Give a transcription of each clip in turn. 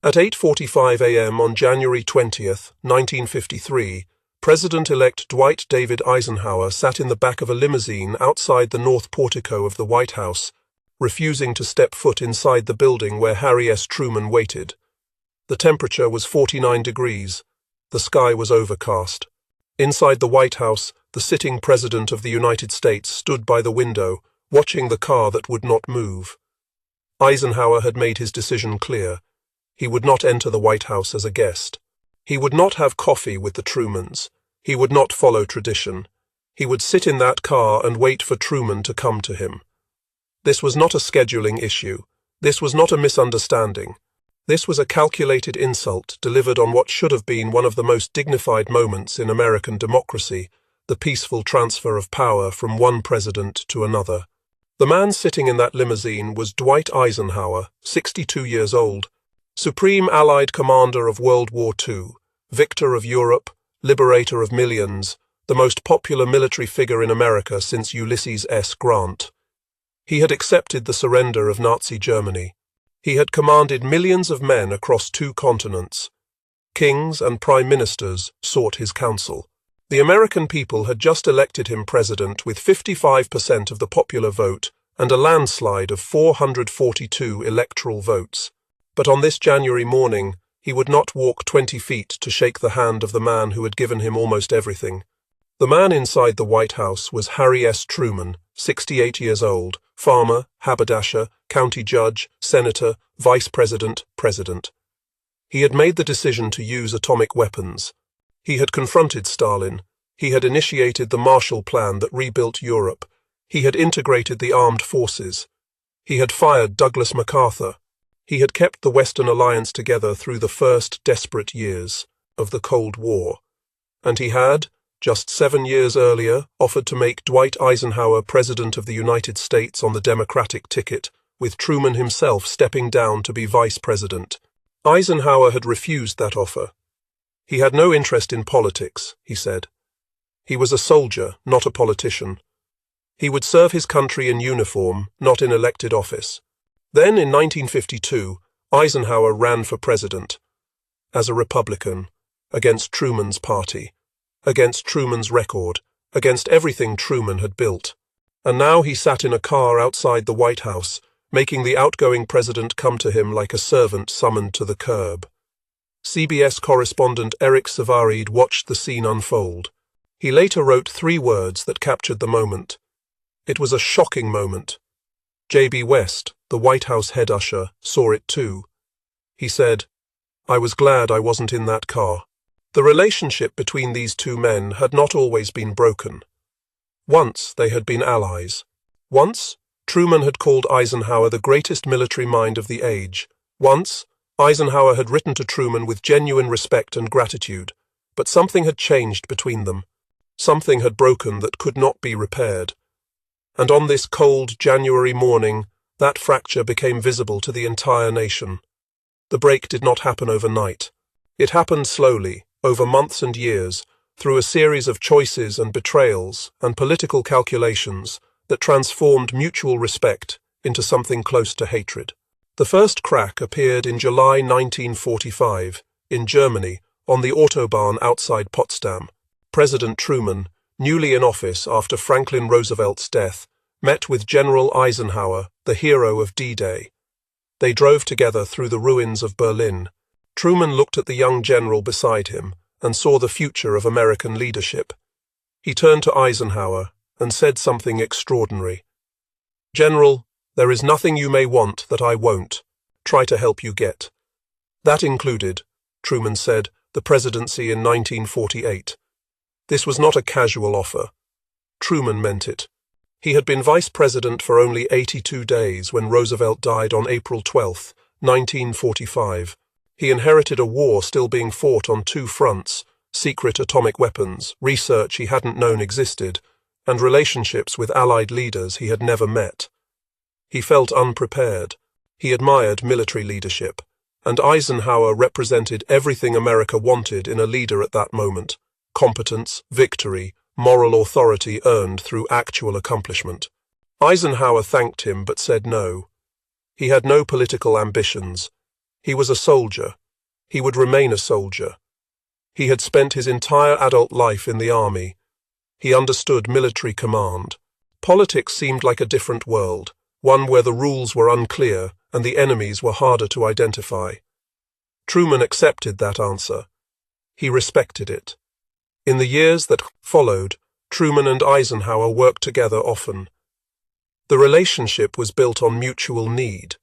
At 8:45 a.m. on January 20th, 1953, President-elect Dwight David Eisenhower sat in the back of a limousine outside the north portico of the White House, refusing to step foot inside the building where Harry S. Truman waited. The temperature was 49 degrees. The sky was overcast. Inside the White House, the sitting President of the United States stood by the window, watching the car that would not move. Eisenhower had made his decision clear. He would not enter the White House as a guest. He would not have coffee with the Trumans. He would not follow tradition. He would sit in that car and wait for Truman to come to him. This was not a scheduling issue. This was not a misunderstanding. This was a calculated insult delivered on what should have been one of the most dignified moments in American democracy, the peaceful transfer of power from one president to another. The man sitting in that limousine was Dwight Eisenhower, 62 years old, Supreme Allied Commander of World War II, victor of Europe, liberator of millions, the most popular military figure in America since Ulysses S. Grant. He had accepted the surrender of Nazi Germany. He had commanded millions of men across 2 continents. Kings and prime ministers sought his counsel. The American people had just elected him president with 55% of the popular vote and a landslide of 442 electoral votes. But on this January morning, he would not walk 20 feet to shake the hand of the man who had given him almost everything. The man inside the White House was Harry S. Truman, 68 years old, farmer, haberdasher, county judge, senator, vice president, president. He had made the decision to use atomic weapons. He had confronted Stalin. He had initiated the Marshall Plan that rebuilt Europe. He had integrated the armed forces. He had fired Douglas MacArthur. He had kept the Western Alliance together through the first desperate years of the Cold War. And he had, just 7 years earlier, offered to make Dwight Eisenhower President of the United States on the Democratic ticket, with Truman himself stepping down to be Vice President. Eisenhower had refused that offer. He had no interest in politics, he said. He was a soldier, not a politician. He would serve his country in uniform, not in elected office. Then, in 1952, Eisenhower ran for president. As a Republican, against Truman's party, against Truman's record, against everything Truman had built. And now he sat in a car outside the White House, making the outgoing president come to him like a servant summoned to the curb. CBS correspondent Eric Savarid watched the scene unfold. He later wrote 3 words that captured the moment. It was a shocking moment. J.B. West, the White House head usher, saw it too. He said, "I was glad I wasn't in that car." The relationship between these 2 men had not always been broken. Once they had been allies. Once, Truman had called Eisenhower the greatest military mind of the age. Once, Eisenhower had written to Truman with genuine respect and gratitude. But something had changed between them. Something had broken that could not be repaired. And on this cold January morning, that fracture became visible to the entire nation. The break did not happen overnight. It happened slowly, over months and years, through a series of choices and betrayals and political calculations that transformed mutual respect into something close to hatred. The first crack appeared in July 1945, in Germany, on the Autobahn outside Potsdam. President Truman, newly in office after Franklin Roosevelt's death, met with General Eisenhower, the hero of D-Day. They drove together through the ruins of Berlin. Truman looked at the young general beside him and saw the future of American leadership. He turned to Eisenhower and said something extraordinary. "General, there is nothing you may want that I won't try to help you get." That included, Truman said, the presidency in 1948. This was not a casual offer. Truman meant it. He had been vice president for only 82 days when Roosevelt died on April 12, 1945. He inherited a war still being fought on 2 fronts, secret atomic weapons, research he hadn't known existed, and relationships with Allied leaders he had never met. He felt unprepared. He admired military leadership, and Eisenhower represented everything America wanted in a leader at that moment: competence, victory, moral authority earned through actual accomplishment. Eisenhower thanked him but said no. He had no political ambitions. He was a soldier. He would remain a soldier. He had spent his entire adult life in the army. He understood military command. Politics seemed like a different world, one where the rules were unclear and the enemies were harder to identify. Truman accepted that answer. He respected it. In the years that followed, Truman and Eisenhower worked together often. The relationship was built on mutual need.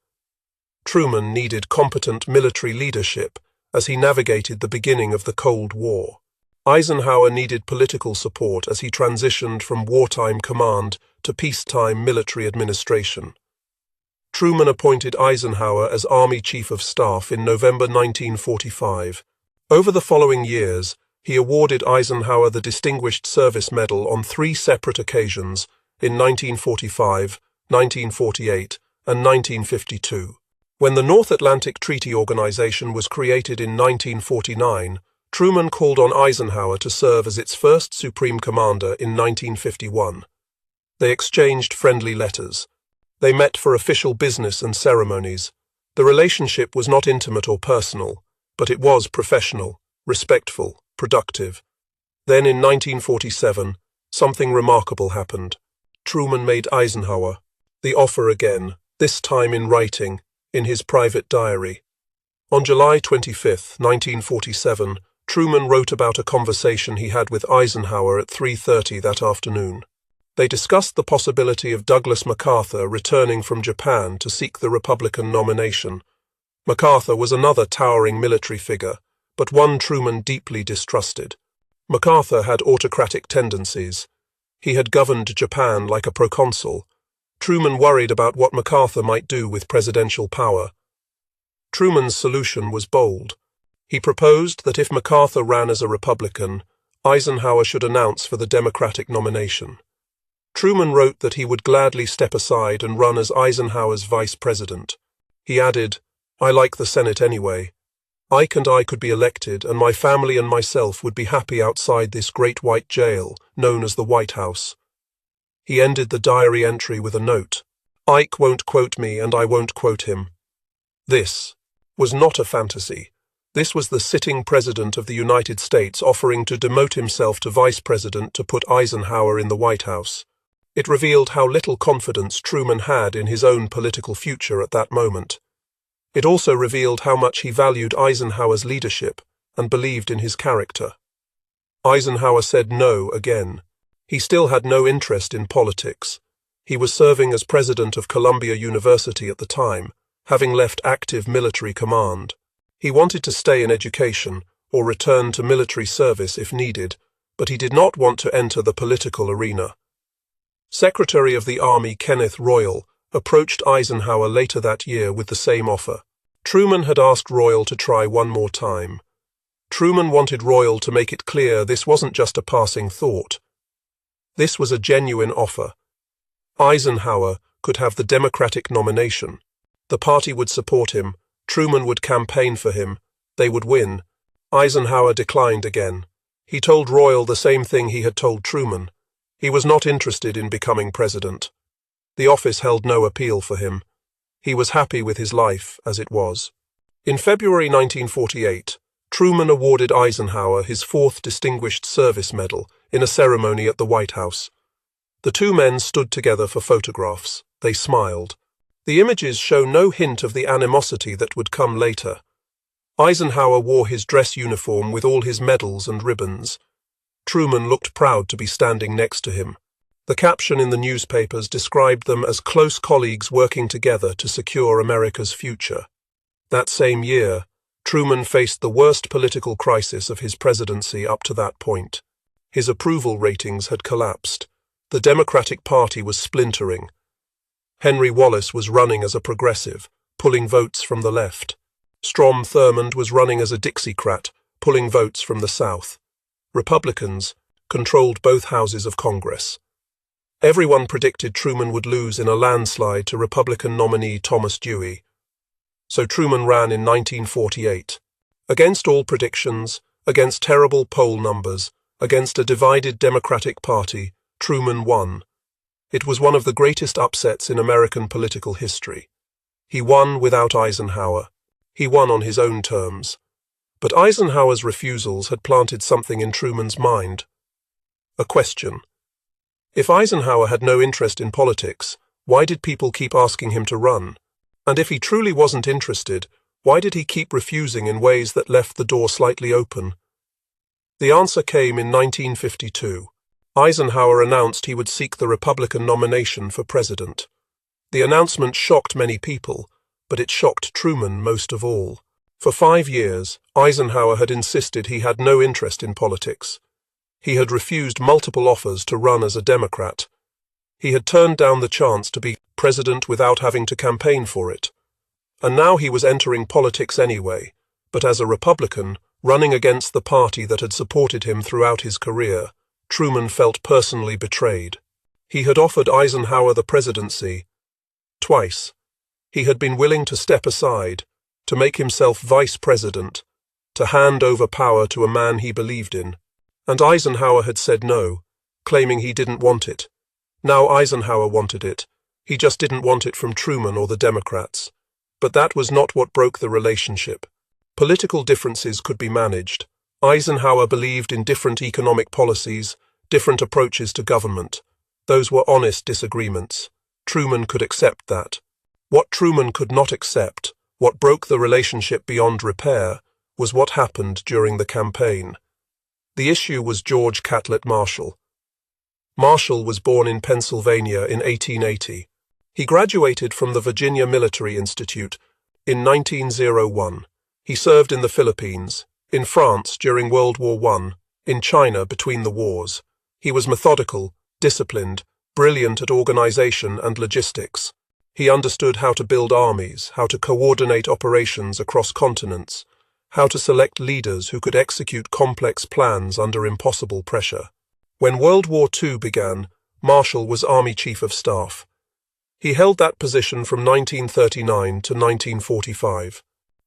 Truman needed competent military leadership as he navigated the beginning of the Cold War. Eisenhower needed political support as he transitioned from wartime command to peacetime military administration. Truman appointed Eisenhower as Army Chief of Staff in November 1945. Over the following years, he awarded Eisenhower the Distinguished Service Medal on 3 separate occasions in 1945, 1948, and 1952. When the North Atlantic Treaty Organization was created in 1949, Truman called on Eisenhower to serve as its first Supreme Commander in 1951. They exchanged friendly letters. They met for official business and ceremonies. The relationship was not intimate or personal, but it was professional, respectful, productive. Then in 1947, something remarkable happened. Truman made Eisenhower the offer again, this time in writing, in his private diary. On July 25, 1947, Truman wrote about a conversation he had with Eisenhower at 3:30 that afternoon. They discussed the possibility of Douglas MacArthur returning from Japan to seek the Republican nomination. MacArthur was another towering military figure, but one Truman deeply distrusted. MacArthur had autocratic tendencies. He had governed Japan like a proconsul. Truman worried about what MacArthur might do with presidential power. Truman's solution was bold. He proposed that if MacArthur ran as a Republican, Eisenhower should announce for the Democratic nomination. Truman wrote that he would gladly step aside and run as Eisenhower's vice president. He added, "I like the Senate anyway. Ike and I could be elected, and my family and myself would be happy outside this great white jail known as the White House." He ended the diary entry with a note. "Ike won't quote me, and I won't quote him." This was not a fantasy. This was the sitting president of the United States offering to demote himself to vice president to put Eisenhower in the White House. It revealed how little confidence Truman had in his own political future at that moment. It also revealed how much he valued Eisenhower's leadership and believed in his character. Eisenhower said no again. He still had no interest in politics. He was serving as president of Columbia University at the time, having left active military command. He wanted to stay in education or return to military service if needed, but he did not want to enter the political arena. Secretary of the Army Kenneth Royal approached Eisenhower later that year with the same offer. Truman had asked Royal to try one more time. Truman wanted Royal to make it clear this wasn't just a passing thought. This was a genuine offer. Eisenhower could have the Democratic nomination. The party would support him. Truman would campaign for him. They would win. Eisenhower declined again. He told Royal the same thing he had told Truman. He was not interested in becoming president. The office held no appeal for him. He was happy with his life as it was. In February 1948, Truman awarded Eisenhower his 4th Distinguished Service Medal in a ceremony at the White House. The two men stood together for photographs. They smiled. The images show no hint of the animosity that would come later. Eisenhower wore his dress uniform with all his medals and ribbons. Truman looked proud to be standing next to him. The caption in the newspapers described them as close colleagues working together to secure America's future. That same year, Truman faced the worst political crisis of his presidency up to that point. His approval ratings had collapsed. The Democratic Party was splintering. Henry Wallace was running as a progressive, pulling votes from the left. Strom Thurmond was running as a Dixiecrat, pulling votes from the South. Republicans controlled both houses of Congress. Everyone predicted Truman would lose in a landslide to Republican nominee Thomas Dewey. So Truman ran in 1948. Against all predictions, against terrible poll numbers, against a divided Democratic Party, Truman won. It was one of the greatest upsets in American political history. He won without Eisenhower. He won on his own terms. But Eisenhower's refusals had planted something in Truman's mind. A question. If Eisenhower had no interest in politics, why did people keep asking him to run? And if he truly wasn't interested, why did he keep refusing in ways that left the door slightly open? The answer came in 1952. Eisenhower announced he would seek the Republican nomination for president. The announcement shocked many people, but it shocked Truman most of all. For 5 years, Eisenhower had insisted he had no interest in politics. He had refused multiple offers to run as a Democrat. He had turned down the chance to be president without having to campaign for it. And now he was entering politics anyway, but as a Republican, running against the party that had supported him throughout his career. Truman felt personally betrayed. He had offered Eisenhower the presidency twice. He had been willing to step aside, to make himself vice president, to hand over power to a man he believed in. And Eisenhower had said no, claiming he didn't want it. Now Eisenhower wanted it. He just didn't want it from Truman or the Democrats. But that was not what broke the relationship. Political differences could be managed. Eisenhower believed in different economic policies, different approaches to government. Those were honest disagreements. Truman could accept that. What Truman could not accept, what broke the relationship beyond repair, was what happened during the campaign. The issue was George Catlett Marshall. Marshall was born in Pennsylvania in 1880. He graduated from the Virginia Military Institute in 1901. He served in the Philippines, in France during World War I, in China between the wars. He was methodical, disciplined, brilliant at organization and logistics. He understood how to build armies, how to coordinate operations across continents, how to select leaders who could execute complex plans under impossible pressure. When World War II began, Marshall was Army Chief of Staff. He held that position from 1939 to 1945.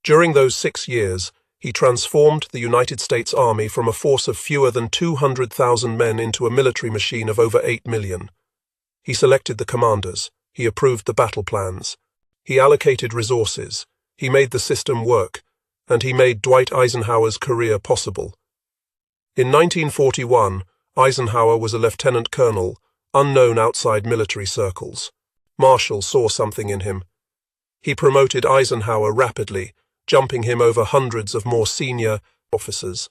During those 6 years, he transformed the United States Army from a force of fewer than 200,000 men into a military machine of over 8 million. He selected the commanders. He approved the battle plans. He allocated resources. He made the system work. And he made Dwight Eisenhower's career possible. In 1941, Eisenhower was a lieutenant colonel, unknown outside military circles. Marshall saw something in him. He promoted Eisenhower rapidly, jumping him over hundreds of more senior officers.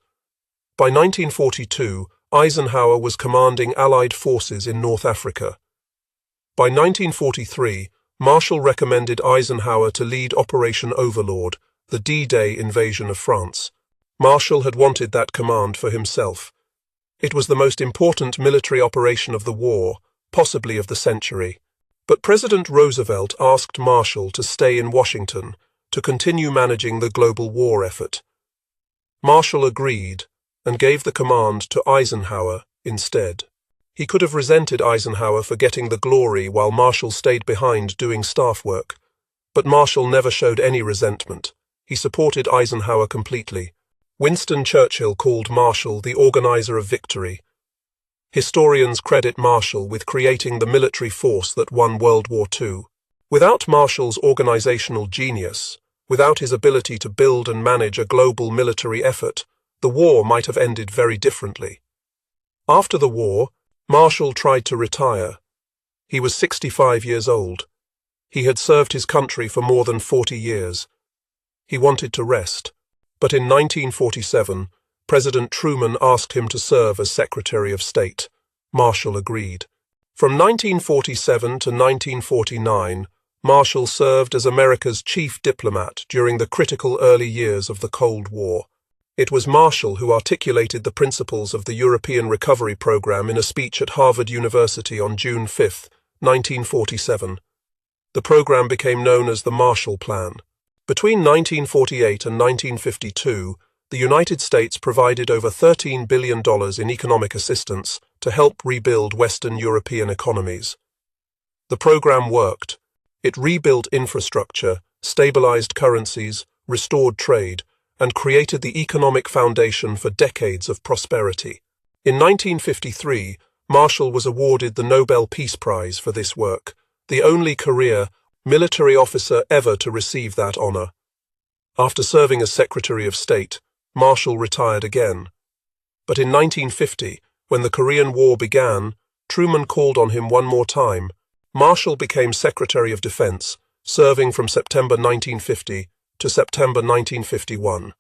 By 1942, Eisenhower was commanding Allied forces in North Africa. By 1943, Marshall recommended Eisenhower to lead Operation Overlord, the D-Day invasion of France. Marshall had wanted that command for himself. It was the most important military operation of the war, possibly of the century. But President Roosevelt asked Marshall to stay in Washington to continue managing the global war effort. Marshall agreed and gave the command to Eisenhower instead. He could have resented Eisenhower for getting the glory while Marshall stayed behind doing staff work. But Marshall never showed any resentment. He supported Eisenhower completely. Winston Churchill called Marshall the organizer of victory. Historians credit Marshall with creating the military force that won World War II. Without Marshall's organizational genius, without his ability to build and manage a global military effort, the war might have ended very differently. After the war, Marshall tried to retire. He was 65 years old. He had served his country for more than 40 years. He wanted to rest, but in 1947, President Truman asked him to serve as Secretary of State. Marshall agreed. From 1947 to 1949, Marshall served as America's chief diplomat during the critical early years of the Cold War. It was Marshall who articulated the principles of the European Recovery Program in a speech at Harvard University on June 5, 1947. The program became known as the Marshall Plan. Between 1948 and 1952, the United States provided over $13 billion in economic assistance to help rebuild Western European economies. The program worked. It rebuilt infrastructure, stabilized currencies, restored trade, and created the economic foundation for decades of prosperity. In 1953, Marshall was awarded the Nobel Peace Prize for this work, the only career military officer ever to receive that honor. After serving as Secretary of State, Marshall retired again. But in 1950, when the Korean War began, Truman called on him one more time. Marshall became Secretary of Defense, serving from September 1950 to September 1951.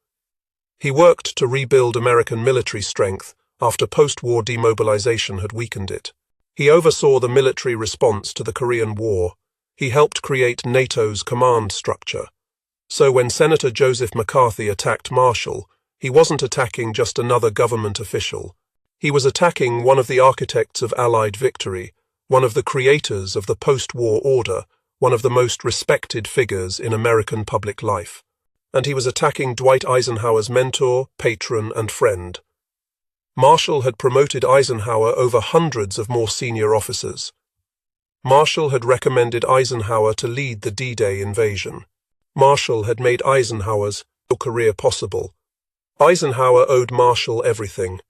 He worked to rebuild American military strength after post-war demobilization had weakened it. He oversaw the military response to the Korean War. He helped create NATO's command structure. So when Senator Joseph McCarthy attacked Marshall, he wasn't attacking just another government official. He was attacking one of the architects of Allied victory, one of the creators of the post-war order, one of the most respected figures in American public life. And he was attacking Dwight Eisenhower's mentor, patron, and friend. Marshall had promoted Eisenhower over hundreds of more senior officers. Marshall had recommended Eisenhower to lead the D-Day invasion. Marshall had made Eisenhower's career possible. Eisenhower owed Marshall everything.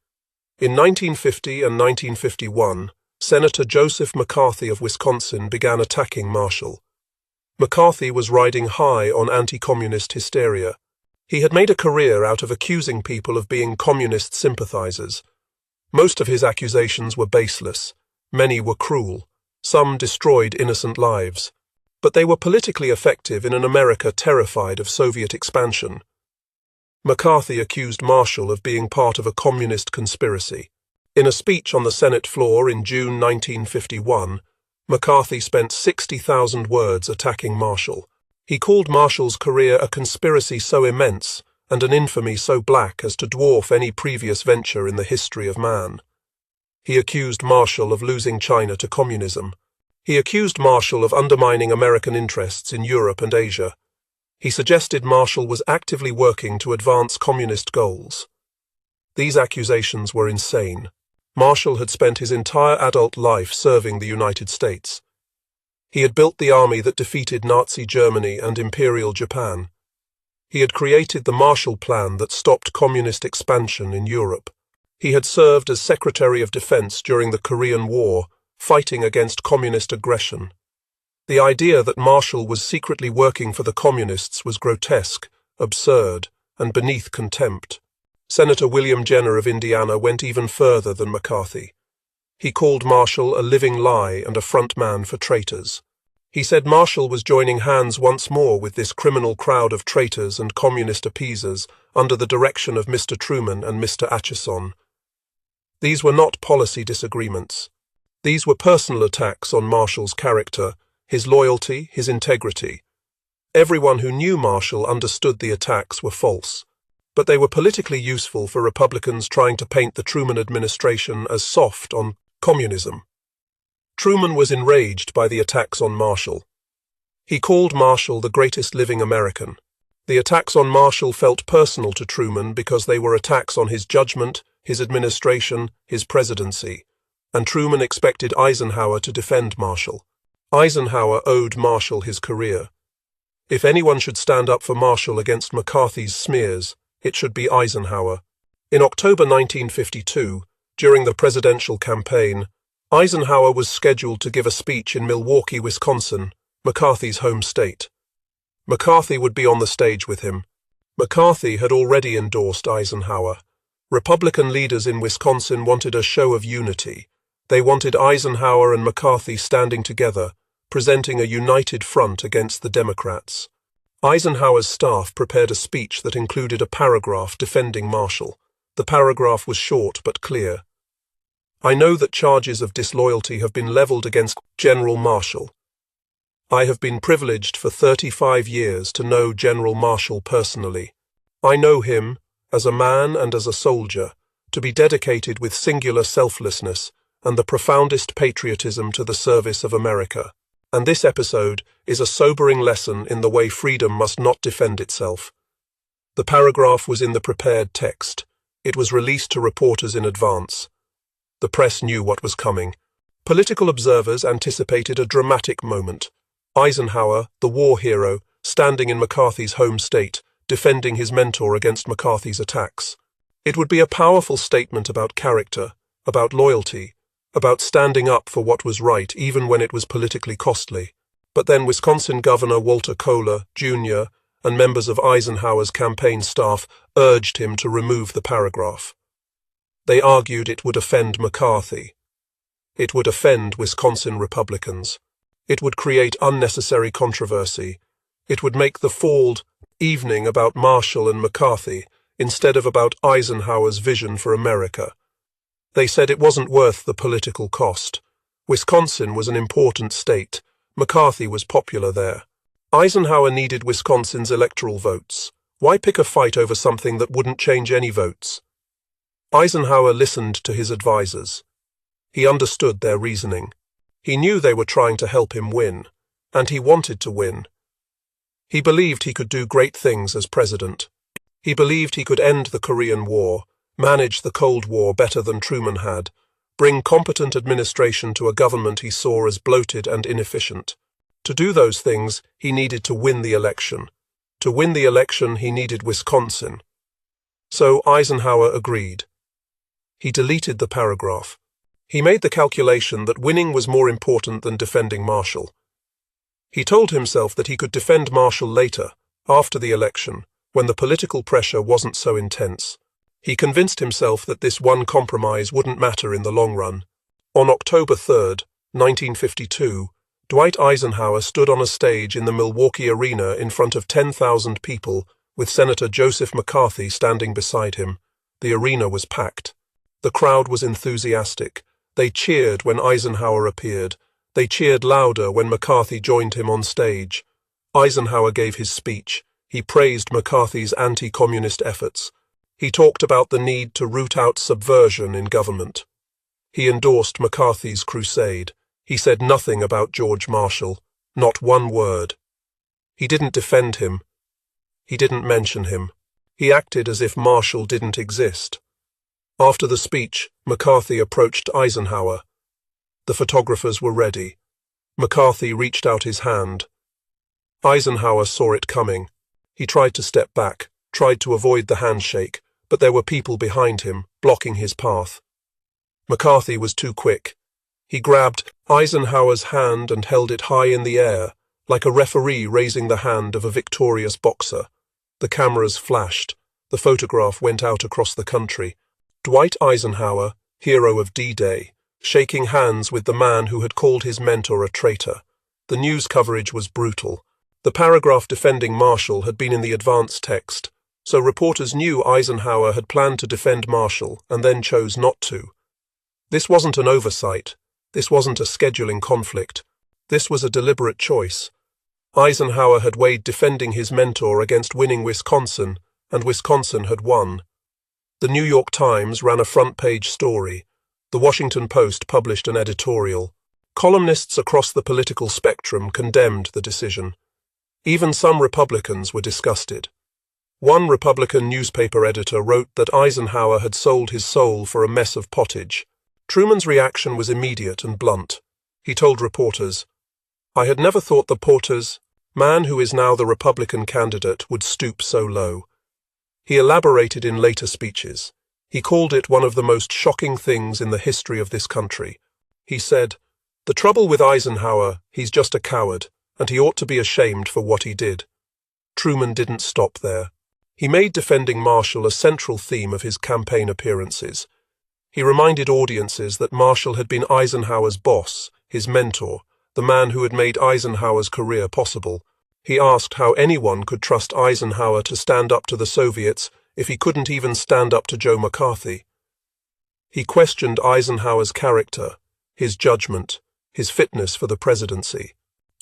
In 1950 and 1951, Senator Joseph McCarthy of Wisconsin began attacking Marshall. McCarthy was riding high on anti-communist hysteria. He had made a career out of accusing people of being communist sympathizers. Most of his accusations were baseless. Many were cruel. Some destroyed innocent lives. But they were politically effective in an America terrified of Soviet expansion. McCarthy accused Marshall of being part of a communist conspiracy. In a speech on the Senate floor in June 1951, McCarthy spent 60,000 words attacking Marshall. He called Marshall's career a conspiracy so immense and an infamy so black as to dwarf any previous venture in the history of man. He accused Marshall of losing China to communism. He accused Marshall of undermining American interests in Europe and Asia. He suggested Marshall was actively working to advance communist goals. These accusations were insane. Marshall had spent his entire adult life serving the United States. He had built the army that defeated Nazi Germany and Imperial Japan. He had created the Marshall Plan that stopped communist expansion in Europe. He had served as Secretary of Defense during the Korean War, fighting against communist aggression. The idea that Marshall was secretly working for the communists was grotesque, absurd, and beneath contempt. Senator William Jenner of Indiana went even further than McCarthy. He called Marshall a living lie and a front man for traitors. He said Marshall was joining hands once more with this criminal crowd of traitors and communist appeasers under the direction of Mr. Truman and Mr. Acheson. These were not policy disagreements. These were personal attacks on Marshall's character, his loyalty, his integrity. Everyone who knew Marshall understood the attacks were false, but they were politically useful for Republicans trying to paint the Truman administration as soft on communism. Truman was enraged by the attacks on Marshall. He called Marshall the greatest living American. The attacks on Marshall felt personal to Truman because they were attacks on his judgment, his administration, his presidency, and Truman expected Eisenhower to defend Marshall. Eisenhower owed Marshall his career. If anyone should stand up for Marshall against McCarthy's smears, it should be Eisenhower. In October 1952, during the presidential campaign, Eisenhower was scheduled to give a speech in Milwaukee, Wisconsin, McCarthy's home state. McCarthy would be on the stage with him. McCarthy had already endorsed Eisenhower. Republican leaders in Wisconsin wanted a show of unity. They wanted Eisenhower and McCarthy standing together, presenting a united front against the Democrats. Eisenhower's staff prepared a speech that included a paragraph defending Marshall. The paragraph was short but clear. I know that charges of disloyalty have been leveled against General Marshall. I have been privileged for 35 years to know General Marshall personally. I know him, as a man and as a soldier, to be dedicated with singular selflessness and the profoundest patriotism to the service of America. And this episode is a sobering lesson in the way freedom must not defend itself. The paragraph was in the prepared text. It was released to reporters in advance. The press knew what was coming. Political observers anticipated a dramatic moment. Eisenhower, the war hero, standing in McCarthy's home state, defending his mentor against McCarthy's attacks. It would be a powerful statement about character, about loyalty, about standing up for what was right even when it was politically costly. But then Wisconsin Governor Walter Kohler, Jr., and members of Eisenhower's campaign staff urged him to remove the paragraph. They argued it would offend McCarthy. It would offend Wisconsin Republicans. It would create unnecessary controversy. It would make the fall evening about Marshall and McCarthy instead of about Eisenhower's vision for America. They said it wasn't worth the political cost. Wisconsin was an important state. McCarthy was popular there. Eisenhower needed Wisconsin's electoral votes. Why pick a fight over something that wouldn't change any votes? Eisenhower listened to his advisers. He understood their reasoning. He knew they were trying to help him win, and he wanted to win. He believed he could do great things as president. He believed he could end the Korean War, manage the Cold War better than Truman had, bring competent administration to a government he saw as bloated and inefficient. To do those things, he needed to win the election. To win the election, he needed Wisconsin. So Eisenhower agreed. He deleted the paragraph. He made the calculation that winning was more important than defending Marshall. He told himself that he could defend Marshall later, after the election, when the political pressure wasn't so intense. He convinced himself that this one compromise wouldn't matter in the long run. On October 3, 1952, Dwight Eisenhower stood on a stage in the Milwaukee Arena in front of 10,000 people, with Senator Joseph McCarthy standing beside him. The arena was packed. The crowd was enthusiastic. They cheered when Eisenhower appeared. They cheered louder when McCarthy joined him on stage. Eisenhower gave his speech. He praised McCarthy's anti-communist efforts. He talked about the need to root out subversion in government. He endorsed McCarthy's crusade. He said nothing about George Marshall, not one word. He didn't defend him. He didn't mention him. He acted as if Marshall didn't exist. After the speech, McCarthy approached Eisenhower. The photographers were ready. McCarthy reached out his hand. Eisenhower saw it coming. He tried to step back, tried to avoid the handshake, but there were people behind him, blocking his path. McCarthy was too quick. He grabbed Eisenhower's hand and held it high in the air, like a referee raising the hand of a victorious boxer. The cameras flashed. The photograph went out across the country. Dwight Eisenhower, hero of D-Day, shaking hands with the man who had called his mentor a traitor. The news coverage was brutal. The paragraph defending Marshall had been in the advance text, so reporters knew Eisenhower had planned to defend Marshall and then chose not to. This wasn't an oversight. This wasn't a scheduling conflict. This was a deliberate choice. Eisenhower had weighed defending his mentor against winning Wisconsin, and Wisconsin had won. The New York Times ran a front-page story. The Washington Post published an editorial. Columnists across the political spectrum condemned the decision. Even some Republicans were disgusted. One Republican newspaper editor wrote that Eisenhower had sold his soul for a mess of pottage. Truman's reaction was immediate and blunt. He told reporters, "I had never thought the Porter's man who is now the Republican candidate would stoop so low." He elaborated in later speeches. He called it one of the most shocking things in the history of this country. He said, "The trouble with Eisenhower, he's just a coward, and he ought to be ashamed for what he did." Truman didn't stop there. He made defending Marshall a central theme of his campaign appearances. He reminded audiences that Marshall had been Eisenhower's boss, his mentor, the man who had made Eisenhower's career possible. He asked how anyone could trust Eisenhower to stand up to the Soviets if he couldn't even stand up to Joe McCarthy. He questioned Eisenhower's character, his judgment, his fitness for the presidency.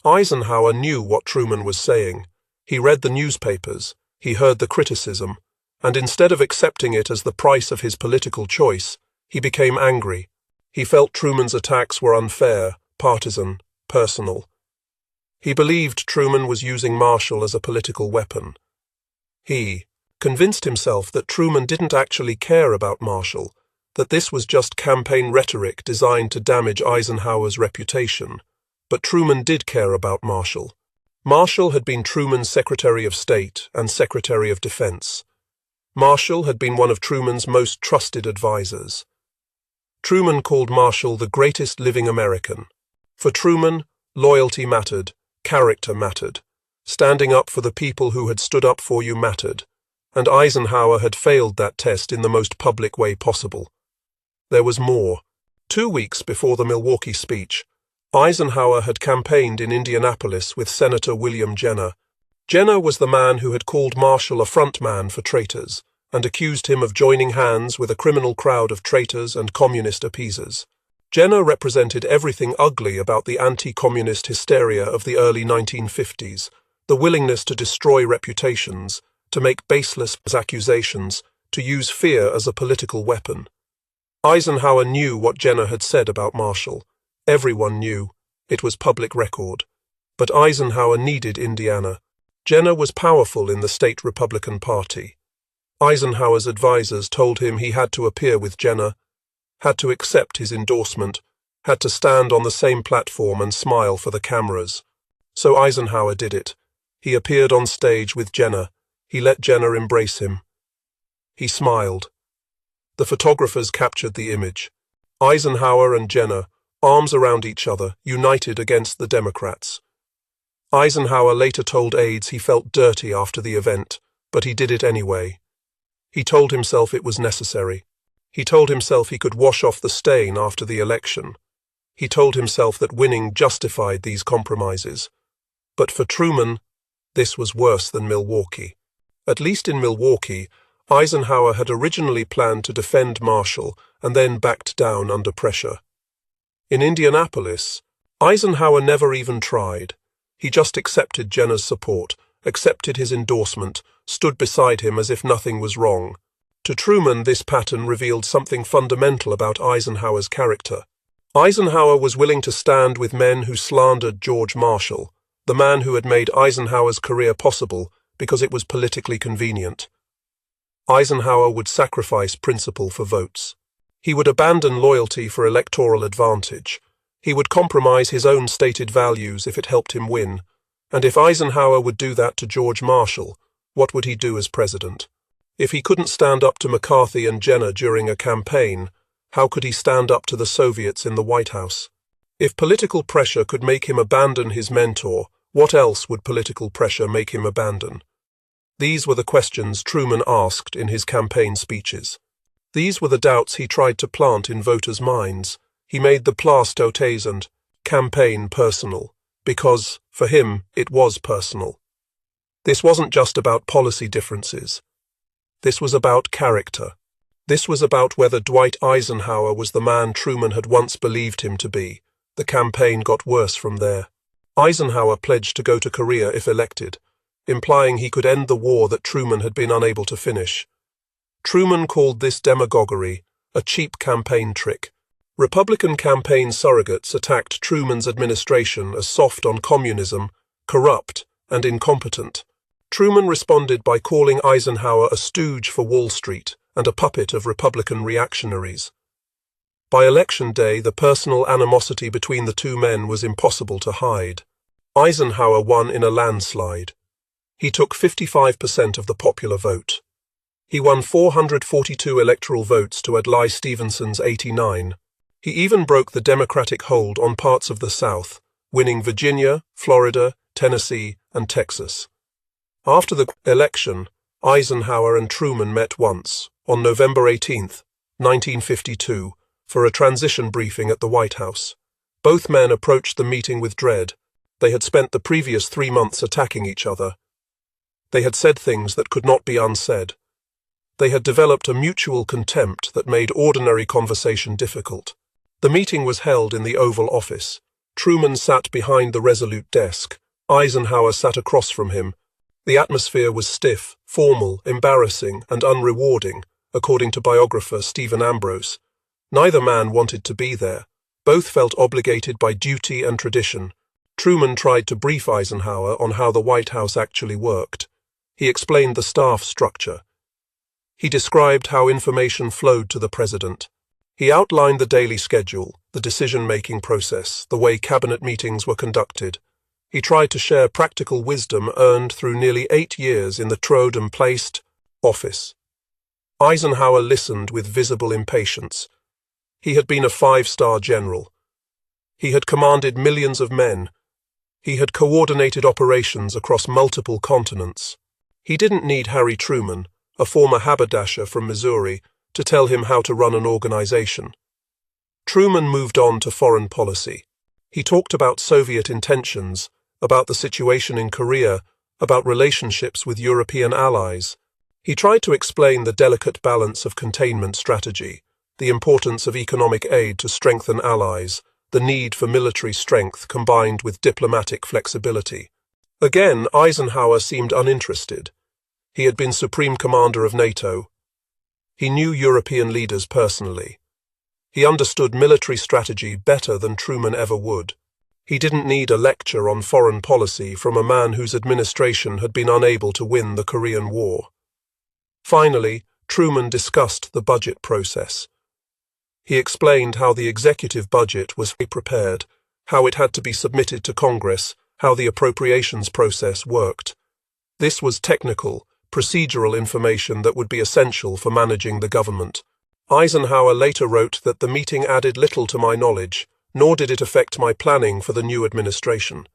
Eisenhower knew what Truman was saying. He read the newspapers, he heard the criticism, and instead of accepting it as the price of his political choice, he became angry. He felt Truman's attacks were unfair, partisan, personal. He believed Truman was using Marshall as a political weapon. He convinced himself that Truman didn't actually care about Marshall, that this was just campaign rhetoric designed to damage Eisenhower's reputation. But Truman did care about Marshall. Marshall had been Truman's Secretary of State and Secretary of Defense. Marshall had been one of Truman's most trusted advisers. Truman called Marshall the greatest living American. For Truman, loyalty mattered, character mattered. Standing up for the people who had stood up for you mattered, and Eisenhower had failed that test in the most public way possible. There was more. 2 weeks before the Milwaukee speech, Eisenhower had campaigned in Indianapolis with Senator William Jenner. Jenner was the man who had called Marshall a front man for traitors, and accused him of joining hands with a criminal crowd of traitors and communist appeasers. Jenner represented everything ugly about the anti-communist hysteria of the early 1950s, the willingness to destroy reputations, to make baseless accusations, to use fear as a political weapon. Eisenhower knew what Jenner had said about Marshall. Everyone knew. It was public record. But Eisenhower needed Indiana. Jenner was powerful in the state Republican Party. Eisenhower's advisers told him he had to appear with Jenner, had to accept his endorsement, had to stand on the same platform and smile for the cameras. So Eisenhower did it. He appeared on stage with Jenner. He let Jenner embrace him. He smiled. The photographers captured the image. Eisenhower and Jenner, arms around each other, united against the Democrats. Eisenhower later told aides he felt dirty after the event, but he did it anyway. He told himself it was necessary. He told himself he could wash off the stain after the election. He told himself that winning justified these compromises. But for Truman, this was worse than Milwaukee. At least in Milwaukee, Eisenhower had originally planned to defend Marshall and then backed down under pressure. In Indianapolis, Eisenhower never even tried. He just accepted Jenner's support, accepted his endorsement, stood beside him as if nothing was wrong. To Truman, this pattern revealed something fundamental about Eisenhower's character. Eisenhower was willing to stand with men who slandered George Marshall, the man who had made Eisenhower's career possible because it was politically convenient. Eisenhower would sacrifice principle for votes. He would abandon loyalty for electoral advantage. He would compromise his own stated values if it helped him win. And if Eisenhower would do that to George Marshall, what would he do as president? If he couldn't stand up to McCarthy and Jenner during a campaign, how could he stand up to the Soviets in the White House? If political pressure could make him abandon his mentor, what else would political pressure make him abandon? These were the questions Truman asked in his campaign speeches. These were the doubts he tried to plant in voters' minds. He made the place haute and campaign personal, because, for him, it was personal. This wasn't just about policy differences. This was about character. This was about whether Dwight Eisenhower was the man Truman had once believed him to be. The campaign got worse from there. Eisenhower pledged to go to Korea if elected, implying he could end the war that Truman had been unable to finish. Truman called this demagoguery, a cheap campaign trick. Republican campaign surrogates attacked Truman's administration as soft on communism, corrupt, and incompetent. Truman responded by calling Eisenhower a stooge for Wall Street and a puppet of Republican reactionaries. By election day, the personal animosity between the two men was impossible to hide. Eisenhower won in a landslide. He took 55% of the popular vote. He won 442 electoral votes to Adlai Stevenson's 89. He even broke the Democratic hold on parts of the South, winning Virginia, Florida, Tennessee, and Texas. After the election, Eisenhower and Truman met once, on November 18, 1952, for a transition briefing at the White House. Both men approached the meeting with dread. They had spent the previous 3 months attacking each other. They had said things that could not be unsaid. They had developed a mutual contempt that made ordinary conversation difficult. The meeting was held in the Oval Office. Truman sat behind the resolute desk. Eisenhower sat across from him. The atmosphere was stiff, formal, embarrassing, and unrewarding, according to biographer Stephen Ambrose. Neither man wanted to be there. Both felt obligated by duty and tradition. Truman tried to brief Eisenhower on how the White House actually worked. He explained the staff structure. He described how information flowed to the president. He outlined the daily schedule, the decision-making process, the way cabinet meetings were conducted. He tried to share practical wisdom earned through nearly 8 years in the trod-and-placed office. Eisenhower listened with visible impatience. He had been a 5-star general. He had commanded millions of men. He had coordinated operations across multiple continents. He didn't need Harry Truman, a former haberdasher from Missouri, to tell him how to run an organization. Truman moved on to foreign policy. He talked about Soviet intentions, about the situation in Korea, about relationships with European allies. He tried to explain the delicate balance of containment strategy, the importance of economic aid to strengthen allies, the need for military strength combined with diplomatic flexibility. Again, Eisenhower seemed uninterested. He had been Supreme Commander of NATO. He knew European leaders personally. He understood military strategy better than Truman ever would. He didn't need a lecture on foreign policy from a man whose administration had been unable to win the Korean War. Finally, Truman discussed the budget process. He explained how the executive budget was prepared, how it had to be submitted to Congress, how the appropriations process worked. This was technical, procedural information that would be essential for managing the government. Eisenhower later wrote that the meeting added little to my knowledge, nor did it affect my planning for the new administration.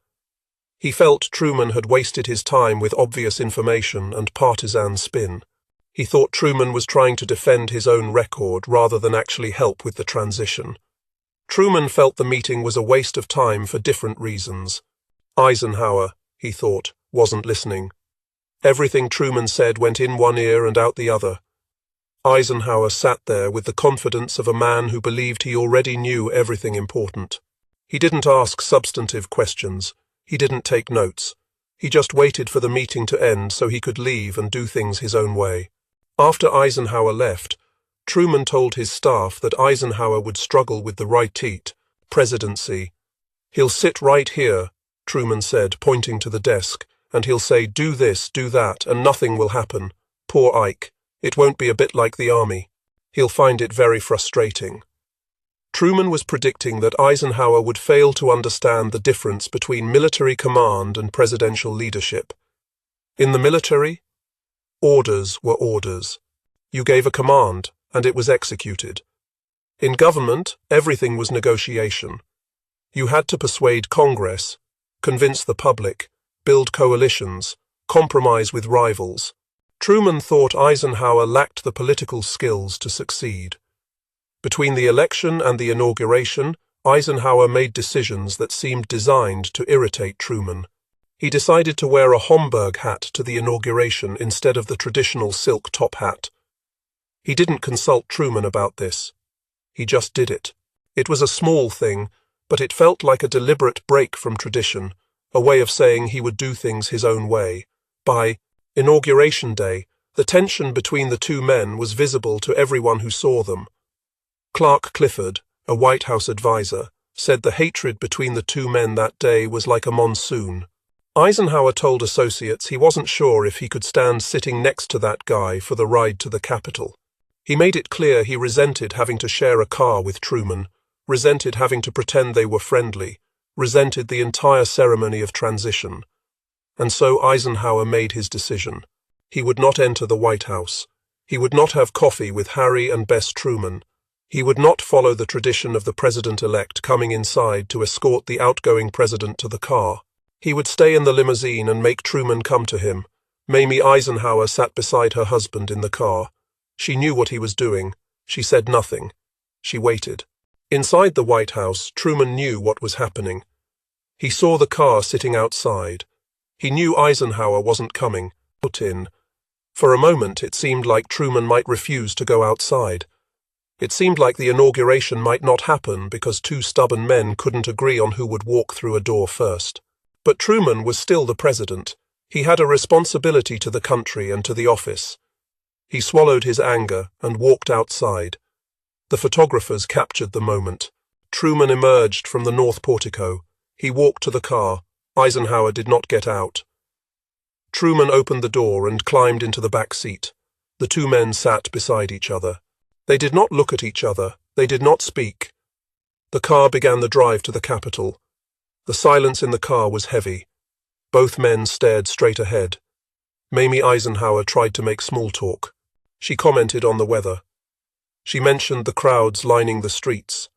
He felt Truman had wasted his time with obvious information and partisan spin. He thought Truman was trying to defend his own record rather than actually help with the transition. Truman felt the meeting was a waste of time for different reasons. Eisenhower, he thought, wasn't listening. Everything Truman said went in one ear and out the other. Eisenhower sat there with the confidence of a man who believed he already knew everything important. He didn't ask substantive questions. He didn't take notes. He just waited for the meeting to end so he could leave and do things his own way. After Eisenhower left, Truman told his staff that Eisenhower would struggle with the right seat, presidency. "He'll sit right here," Truman said, pointing to the desk, "and he'll say, 'Do this, do that,' and nothing will happen. Poor Ike. It won't be a bit like the army. He'll find it very frustrating." Truman was predicting that Eisenhower would fail to understand the difference between military command and presidential leadership. In the military, orders were orders. You gave a command, and it was executed. In government, everything was negotiation. You had to persuade Congress, convince the public, build coalitions, compromise with rivals. Truman thought Eisenhower lacked the political skills to succeed. Between the election and the inauguration, Eisenhower made decisions that seemed designed to irritate Truman. He decided to wear a Homburg hat to the inauguration instead of the traditional silk top hat. He didn't consult Truman about this. He just did it. It was a small thing, but it felt like a deliberate break from tradition, a way of saying he would do things his own way. By Inauguration Day, the tension between the two men was visible to everyone who saw them. Clark Clifford, a White House advisor, said the hatred between the two men that day was like a monsoon. Eisenhower told associates he wasn't sure if he could stand sitting next to that guy for the ride to the Capitol. He made it clear he resented having to share a car with Truman, resented having to pretend they were friendly, resented the entire ceremony of transition. And so Eisenhower made his decision. He would not enter the White House. He would not have coffee with Harry and Bess Truman. He would not follow the tradition of the president-elect coming inside to escort the outgoing president to the car. He would stay in the limousine and make Truman come to him. Mamie Eisenhower sat beside her husband in the car. She knew what he was doing. She said nothing. She waited. Inside the White House, Truman knew what was happening. He saw the car sitting outside. He knew Eisenhower wasn't coming. Put in. For a moment, it seemed like Truman might refuse to go outside. It seemed like the inauguration might not happen because two stubborn men couldn't agree on who would walk through a door first. But Truman was still the president. He had a responsibility to the country and to the office. He swallowed his anger and walked outside. The photographers captured the moment. Truman emerged from the north portico. He walked to the car. Eisenhower did not get out. Truman opened the door and climbed into the back seat. The two men sat beside each other. They did not look at each other. They did not speak. The car began the drive to the Capitol. The silence in the car was heavy. Both men stared straight ahead. Mamie Eisenhower tried to make small talk. She commented on the weather. She mentioned the crowds lining the streets.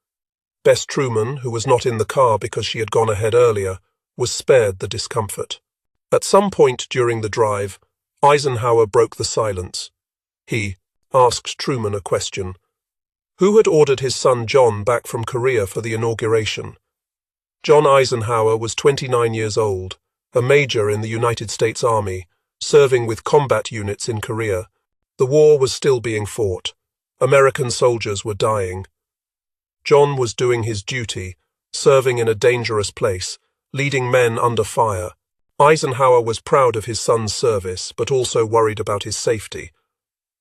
Bess Truman, who was not in the car because she had gone ahead earlier, was spared the discomfort. At some point during the drive, Eisenhower broke the silence. He asked Truman a question. Who had ordered his son John back from Korea for the inauguration? John Eisenhower was 29 years old, a major in the United States Army, serving with combat units in Korea. The war was still being fought. American soldiers were dying. John was doing his duty, serving in a dangerous place, leading men under fire. Eisenhower was proud of his son's service, but also worried about his safety.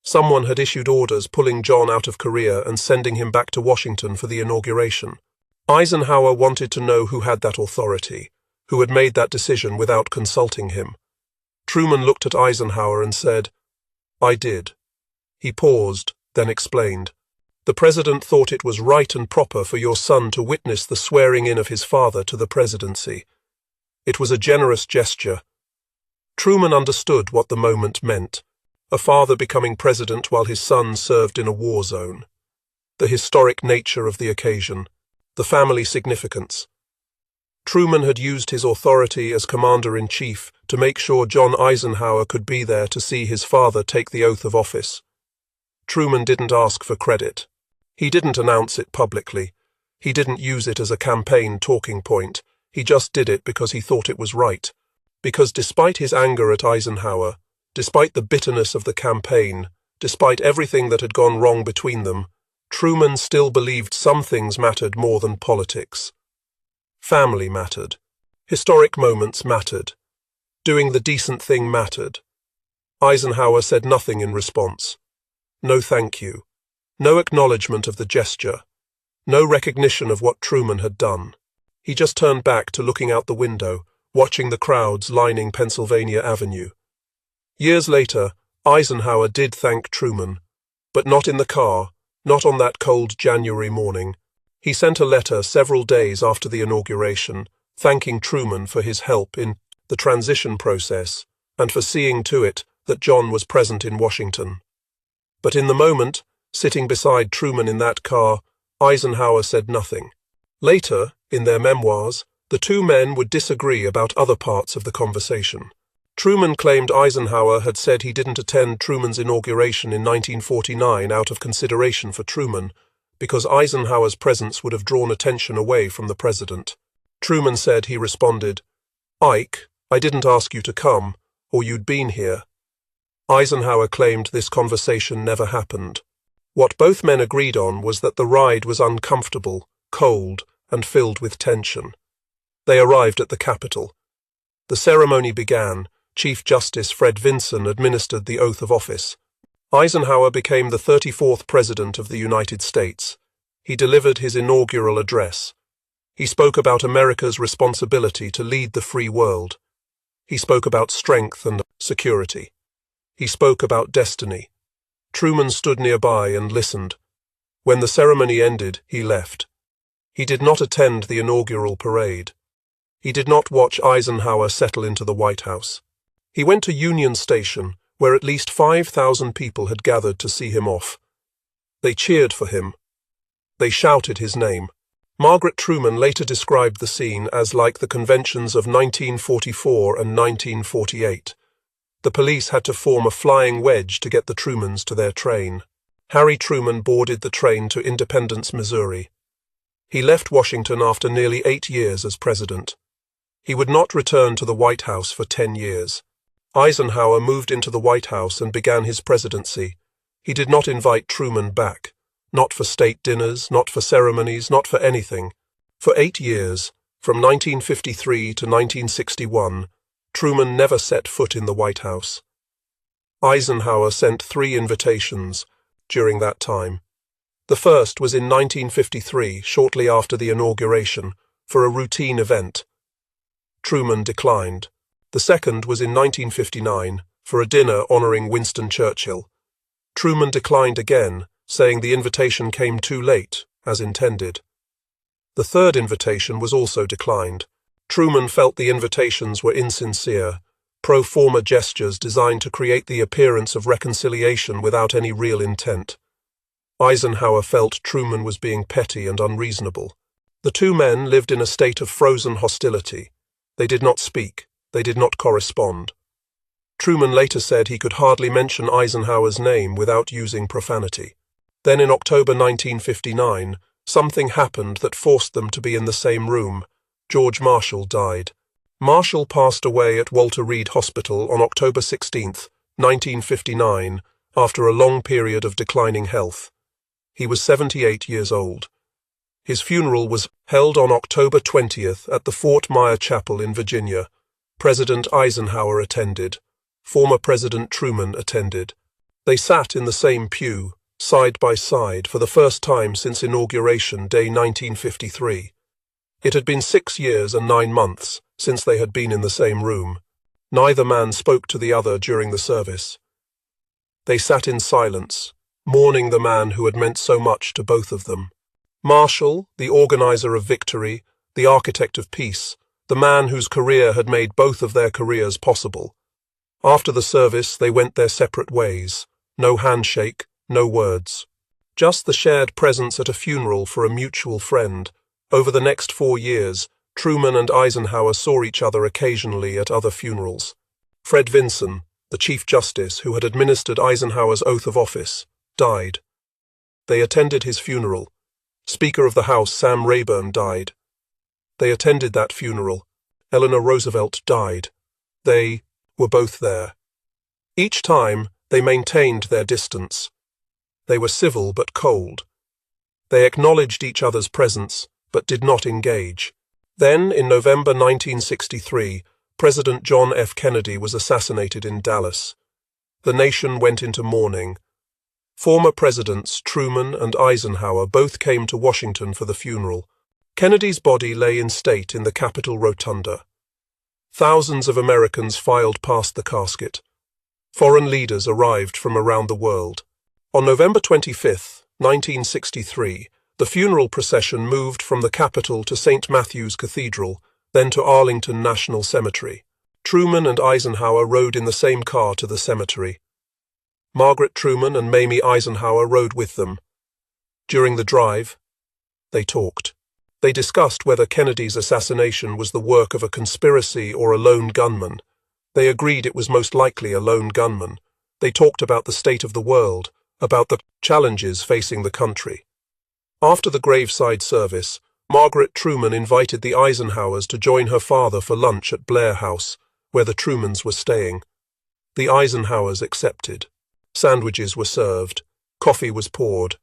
Someone had issued orders pulling John out of Korea and sending him back to Washington for the inauguration. Eisenhower wanted to know who had that authority, who had made that decision without consulting him. Truman looked at Eisenhower and said, "I did." He paused, then explained, "The president thought it was right and proper for your son to witness the swearing in of his father to the presidency. It was a generous gesture." Truman understood what the moment meant, a father becoming president while his son served in a war zone. The historic nature of the occasion, the family significance. Truman had used his authority as commander-in-chief to make sure John Eisenhower could be there to see his father take the oath of office. Truman didn't ask for credit. He didn't announce it publicly. He didn't use it as a campaign talking point. He just did it because he thought it was right. Because despite his anger at Eisenhower, despite the bitterness of the campaign, despite everything that had gone wrong between them, Truman still believed some things mattered more than politics. Family mattered. Historic moments mattered. Doing the decent thing mattered. Eisenhower said nothing in response. No thank you. No acknowledgement of the gesture. No recognition of what Truman had done. He just turned back to looking out the window, watching the crowds lining Pennsylvania Avenue. Years later, Eisenhower did thank Truman, but not in the car, not on that cold January morning. He sent a letter several days after the inauguration, thanking Truman for his help in the transition process and for seeing to it that John was present in Washington. But in the moment, sitting beside Truman in that car, Eisenhower said nothing. Later, in their memoirs, the two men would disagree about other parts of the conversation. Truman claimed Eisenhower had said he didn't attend Truman's inauguration in 1949 out of consideration for Truman, because Eisenhower's presence would have drawn attention away from the president. Truman said he responded, "Ike, I didn't ask you to come, or you'd been here." Eisenhower claimed this conversation never happened. What both men agreed on was that the ride was uncomfortable, cold, and filled with tension. They arrived at the Capitol. The ceremony began. Chief Justice Fred Vinson administered the oath of office. Eisenhower became the 34th President of the United States. He delivered his inaugural address. He spoke about America's responsibility to lead the free world. He spoke about strength and security. He spoke about destiny. Truman stood nearby and listened. When the ceremony ended, he left. He did not attend the inaugural parade. He did not watch Eisenhower settle into the White House. He went to Union Station, where at least 5,000 people had gathered to see him off. They cheered for him. They shouted his name. Margaret Truman later described the scene as like the conventions of 1944 and 1948. The police had to form a flying wedge to get the Trumans to their train. Harry Truman boarded the train to Independence, Missouri. He left Washington after nearly 8 years as president. He would not return to the White House for 10 years. Eisenhower moved into the White House and began his presidency. He did not invite Truman back. Not for state dinners, not for ceremonies, not for anything. For 8 years, from 1953 to 1961, Truman never set foot in the White House. Eisenhower sent 3 invitations during that time. The first was in 1953, shortly after the inauguration, for a routine event. Truman declined. The second was in 1959, for a dinner honoring Winston Churchill. Truman declined again, saying the invitation came too late, as intended. The third invitation was also declined. Truman felt the invitations were insincere, pro forma gestures designed to create the appearance of reconciliation without any real intent. Eisenhower felt Truman was being petty and unreasonable. The two men lived in a state of frozen hostility. They did not speak. They did not correspond. Truman later said he could hardly mention Eisenhower's name without using profanity. Then in October 1959, something happened that forced them to be in the same room. George Marshall died. Marshall passed away at Walter Reed Hospital on October 16, 1959, after a long period of declining health. He was 78 years old. His funeral was held on October 20th at the Fort Myer Chapel in Virginia. President Eisenhower attended. Former President Truman attended. They sat in the same pew, side by side, for the first time since Inauguration Day 1953. It had been 6 years and 9 months since they had been in the same room. Neither man spoke to the other during the service. They sat in silence, mourning the man who had meant so much to both of them. Marshall, the organizer of victory, the architect of peace, the man whose career had made both of their careers possible. After the service, they went their separate ways. No handshake, no words. Just the shared presence at a funeral for a mutual friend. Over the next 4 years, Truman and Eisenhower saw each other occasionally at other funerals. Fred Vinson, the Chief Justice who had administered Eisenhower's oath of office, died. They attended his funeral. Speaker of the House Sam Rayburn died. They attended that funeral. Eleanor Roosevelt died. They were both there. Each time, they maintained their distance. They were civil but cold. They acknowledged each other's presence, but did not engage. Then, in November 1963, President John F. Kennedy was assassinated in Dallas. The nation went into mourning. Former presidents Truman and Eisenhower both came to Washington for the funeral. Kennedy's body lay in state in the Capitol Rotunda. Thousands of Americans filed past the casket. Foreign leaders arrived from around the world. On November 25, 1963, the funeral procession moved from the Capitol to St. Matthew's Cathedral, then to Arlington National Cemetery. Truman and Eisenhower rode in the same car to the cemetery. Margaret Truman and Mamie Eisenhower rode with them. During the drive, they talked. They discussed whether Kennedy's assassination was the work of a conspiracy or a lone gunman. They agreed it was most likely a lone gunman. They talked about the state of the world, about the challenges facing the country. After the graveside service, Margaret Truman invited the Eisenhowers to join her father for lunch at Blair House, where the Trumans were staying. The Eisenhowers accepted. Sandwiches were served. Coffee was poured.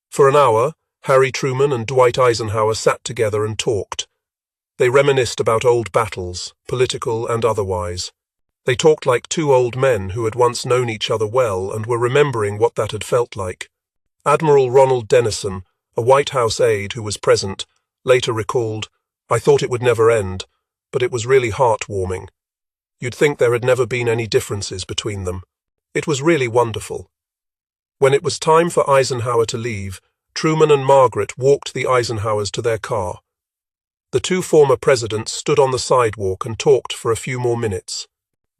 For an hour, Harry Truman and Dwight Eisenhower sat together and talked. They reminisced about old battles, political and otherwise. They talked like two old men who had once known each other well and were remembering what that had felt like. Admiral Ronald Dennison, a White House aide who was present, later recalled, "I thought it would never end, but it was really heartwarming. You'd think there had never been any differences between them. It was really wonderful." When it was time for Eisenhower to leave, Truman and Margaret walked the Eisenhowers to their car. The two former presidents stood on the sidewalk and talked for a few more minutes.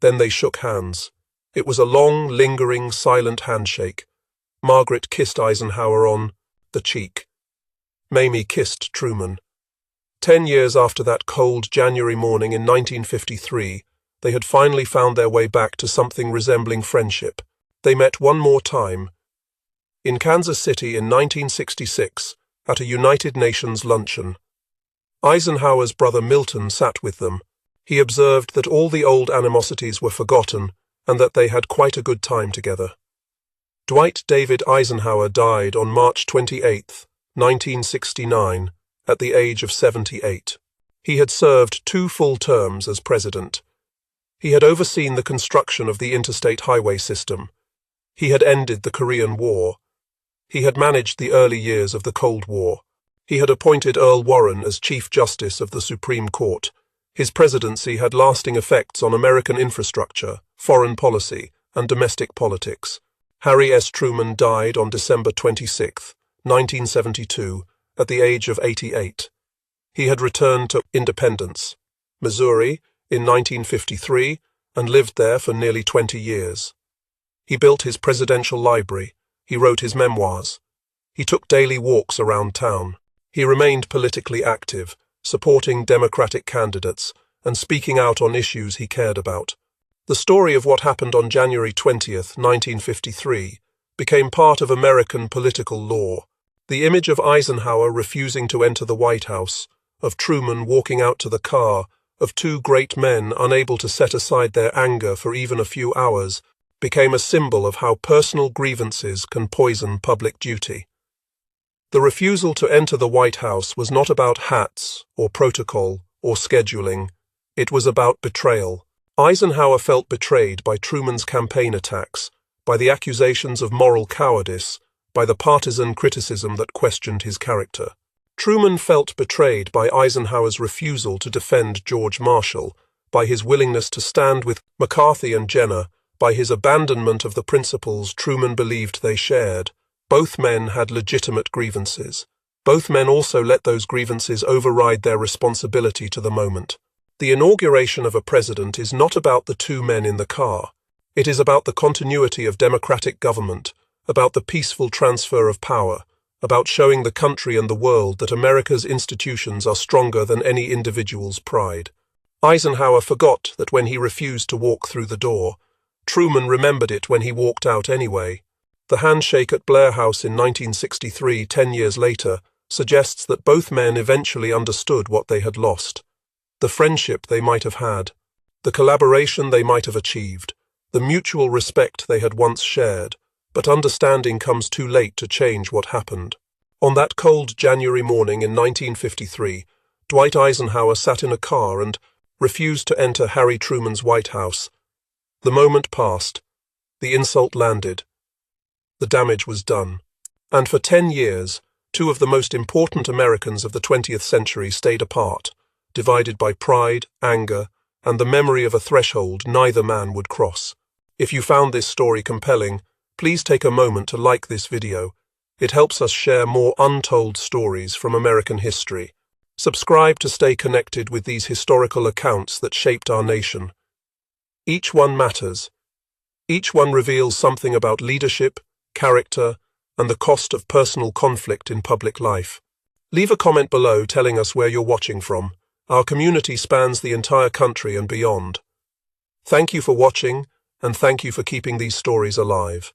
Then they shook hands. It was a long, lingering, silent handshake. Margaret kissed Eisenhower on the cheek. Mamie kissed Truman. 10 years after that cold January morning in 1953, they had finally found their way back to something resembling friendship. They met one more time. In Kansas City in 1966, at a United Nations luncheon. Eisenhower's brother Milton sat with them. He observed that all the old animosities were forgotten and that they had quite a good time together. Dwight David Eisenhower died on March 28, 1969, at the age of 78. He had served 2 full terms as president. He had overseen the construction of the interstate highway system. He had ended the Korean War. He had managed the early years of the Cold War. He had appointed Earl Warren as Chief Justice of the Supreme Court. His presidency had lasting effects on American infrastructure, foreign policy, and domestic politics. Harry S. Truman died on December 26, 1972, at the age of 88. He had returned to Independence, Missouri, in 1953, and lived there for nearly 20 years. He built his presidential library. He wrote his memoirs. He took daily walks around town. He remained politically active, supporting Democratic candidates and speaking out on issues he cared about. The story of what happened on January 20th, 1953, became part of American political law. The image of Eisenhower refusing to enter the White House, of Truman walking out to the car, of two great men unable to set aside their anger for even a few hours, became a symbol of how personal grievances can poison public duty. The refusal to enter the White House was not about hats, or protocol, or scheduling. It was about betrayal. Eisenhower felt betrayed by Truman's campaign attacks, by the accusations of moral cowardice, by the partisan criticism that questioned his character. Truman felt betrayed by Eisenhower's refusal to defend George Marshall, by his willingness to stand with McCarthy and Jenner, by his abandonment of the principles Truman believed they shared. Both men had legitimate grievances. Both men also let those grievances override their responsibility to the moment. The inauguration of a president is not about the two men in the car. It is about the continuity of democratic government, about the peaceful transfer of power, about showing the country and the world that America's institutions are stronger than any individual's pride. Eisenhower forgot that when he refused to walk through the door. Truman remembered it when he walked out anyway. The handshake at Blair House in 1963, 10 years later, suggests that both men eventually understood what they had lost. The friendship they might have had, the collaboration they might have achieved, the mutual respect they had once shared, but understanding comes too late to change what happened. On that cold January morning in 1953, Dwight Eisenhower sat in a car and refused to enter Harry Truman's White House. The moment passed. The insult landed. The damage was done. And for 10 years, two of the most important Americans of the 20th century stayed apart, divided by pride, anger, and the memory of a threshold neither man would cross. If you found this story compelling, please take a moment to like this video. It helps us share more untold stories from American history. Subscribe to stay connected with these historical accounts that shaped our nation. Each one matters. Each one reveals something about leadership, character, and the cost of personal conflict in public life. Leave a comment below telling us where you're watching from. Our community spans the entire country and beyond. Thank you for watching, and thank you for keeping these stories alive.